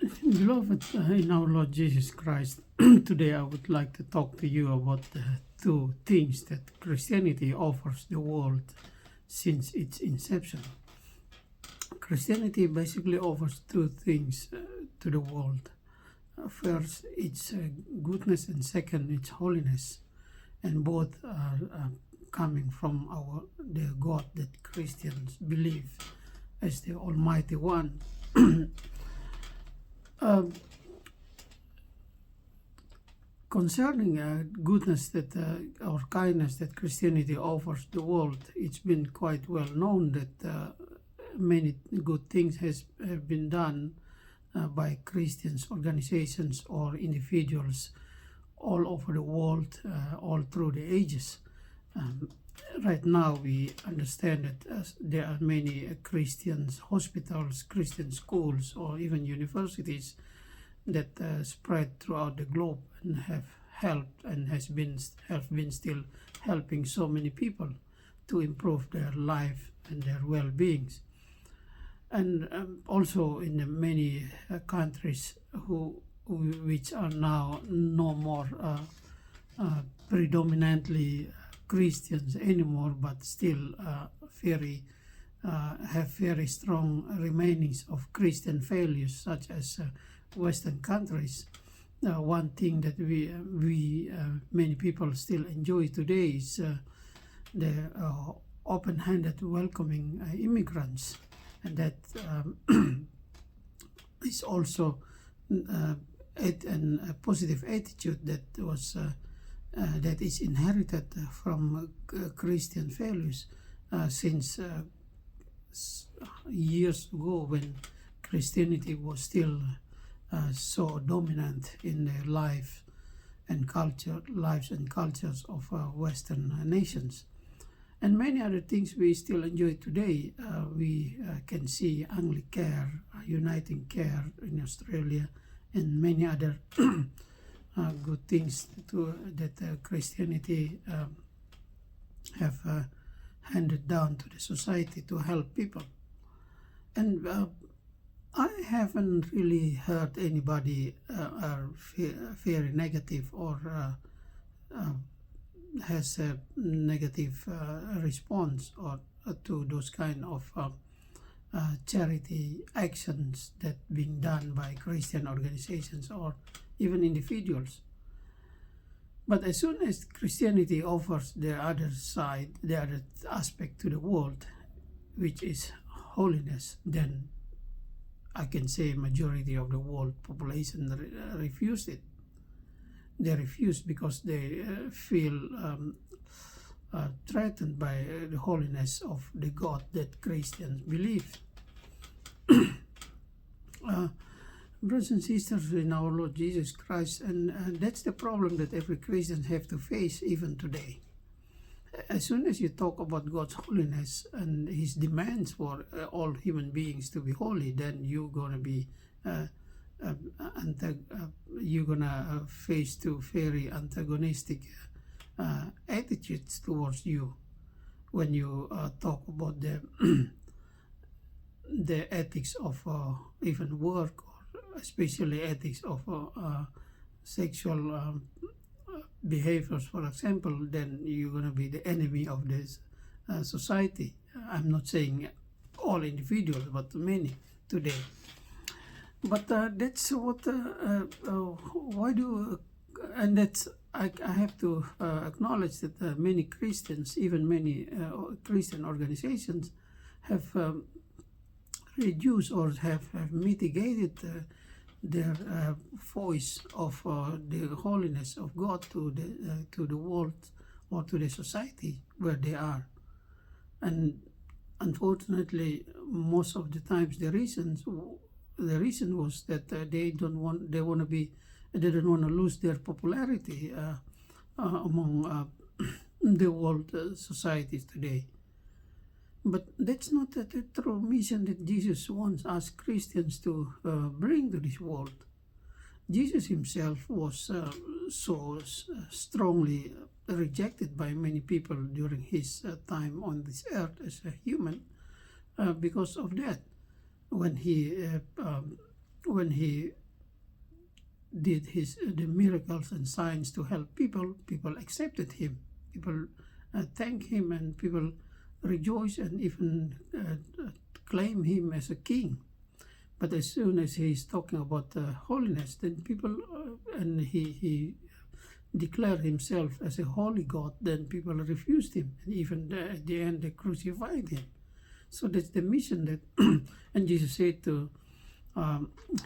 Beloved in our Lord Jesus Christ, today I would like to talk to you about the two things that Christianity offers the world since its inception. Christianity basically offers two things to the world. First, it's goodness, and second, it's holiness. And both are coming from the God that Christians believe as the Almighty One. Concerning goodness that or kindness that Christianity offers the world, it's been quite well known that many good things have been done by Christians, organizations, or individuals all over the world, all through the ages. Right now, we understand that there are many Christian hospitals, Christian schools, or even universities that spread throughout the globe and have helped and have been still helping so many people to improve their life and their well-beings. And also in the many countries which are now no more predominantly Christians anymore, but still have very strong remainings of Christian values, such as Western countries. One thing that we many people still enjoy today is the open-handed welcoming immigrants, and that is also a positive attitude that is inherited from Christian values since years ago, when Christianity was still so dominant in the lives and cultures of Western nations. And many other things we still enjoy today. We can see Anglicare, Uniting Care in Australia, and many other good things that Christianity have handed down to the society to help people. And I haven't really heard anybody very negative or has a negative response or to those kind of charity actions that being done by Christian organizations or even individuals. But as soon as Christianity offers the other side, the other aspect to the world, which is holiness, then I can say majority of the world population refused it. They refuse because they feel threatened by the holiness of the God that Christians believe. Brothers and sisters in our Lord Jesus Christ, and that's the problem that every Christian have to face even today. As soon as you talk about God's holiness and His demands for all human beings to be holy, then you're gonna be you're gonna face two very antagonistic attitudes towards you when you talk about the ethics of even work, or especially ethics of sexual behaviors, for example. Then you're going to be the enemy of this society. I'm not saying all individuals, but many today. But that's what why do and that's I have to acknowledge that many Christians, even many Christian organizations, have reduced or have mitigated their voice of the holiness of God to the world or to the society where they are. And unfortunately, most of the times the reason was that they don't want to lose their popularity among the world societies today. But that's not the true mission that Jesus wants us Christians to bring to this world. Jesus himself was so strongly rejected by many people during his time on this earth as a human because of that. When he when he did the miracles and signs to help people, people accepted him. People thank him, and people rejoice and even claim him as a king. But as soon as he's talking about holiness, then people, and he declared himself as a holy God, then people refused him. And even at the end, they crucified him. So that's the mission that, and Jesus said to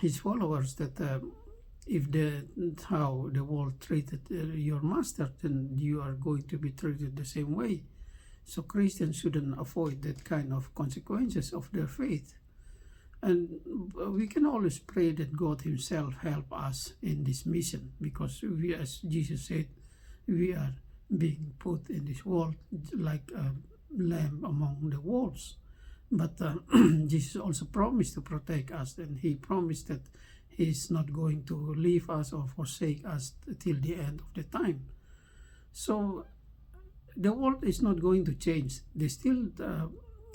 his followers that if how the world treated your master, then you are going to be treated the same way. So Christians shouldn't avoid that kind of consequences of their faith. And we can always pray that God himself help us in this mission, because we, as Jesus said, we are being put in this world like a lamb among the wolves. But Jesus also promised to protect us, and he promised that he's not going to leave us or forsake us till the end of the time. So the world is not going to change. They still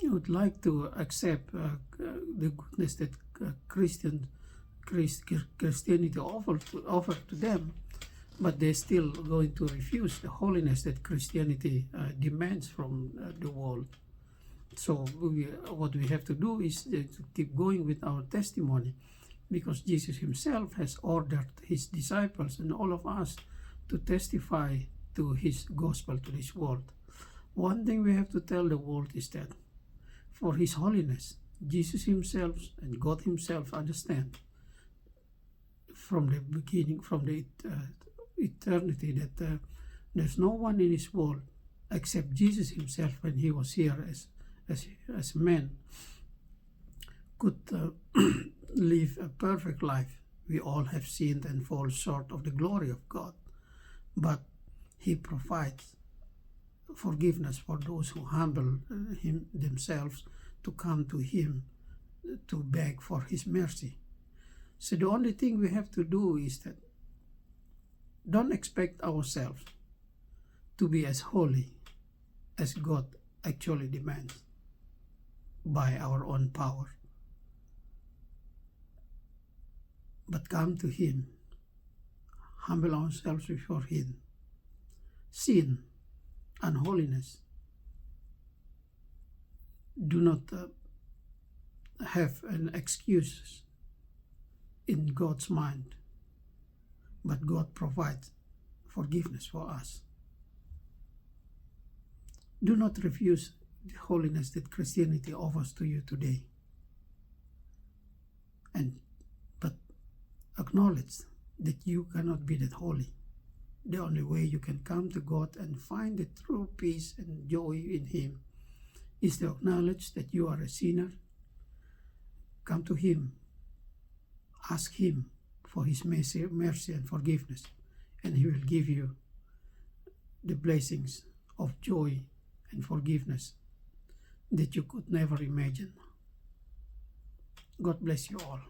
would like to accept the goodness that Christianity offer to them, but they're still going to refuse the holiness that Christianity demands from the world. So what we have to do is to keep going with our testimony, because Jesus himself has ordered his disciples and all of us to testify to his gospel to this world. One thing we have to tell the world is that for his holiness, Jesus himself and God himself understand from the beginning, from the eternity, that there's no one in this world except Jesus himself, when he was here as man, could live a perfect life. We all have sinned and fall short of the glory of God, but he provides forgiveness for those who humble themselves to come to him to beg for his mercy. So the only thing we have to do is that don't expect ourselves to be as holy as God actually demands by our own power, but come to him, humble ourselves before him. Sin, unholiness, do not have an excuse in God's mind, but God provides forgiveness for us. Do not refuse the holiness that Christianity offers to you today, but acknowledge that you cannot be that holy. The only way you can come to God and find the true peace and joy in him is to acknowledge that you are a sinner. Come to him, ask him for his mercy and forgiveness, and he will give you the blessings of joy and forgiveness that you could never imagine. God bless you all.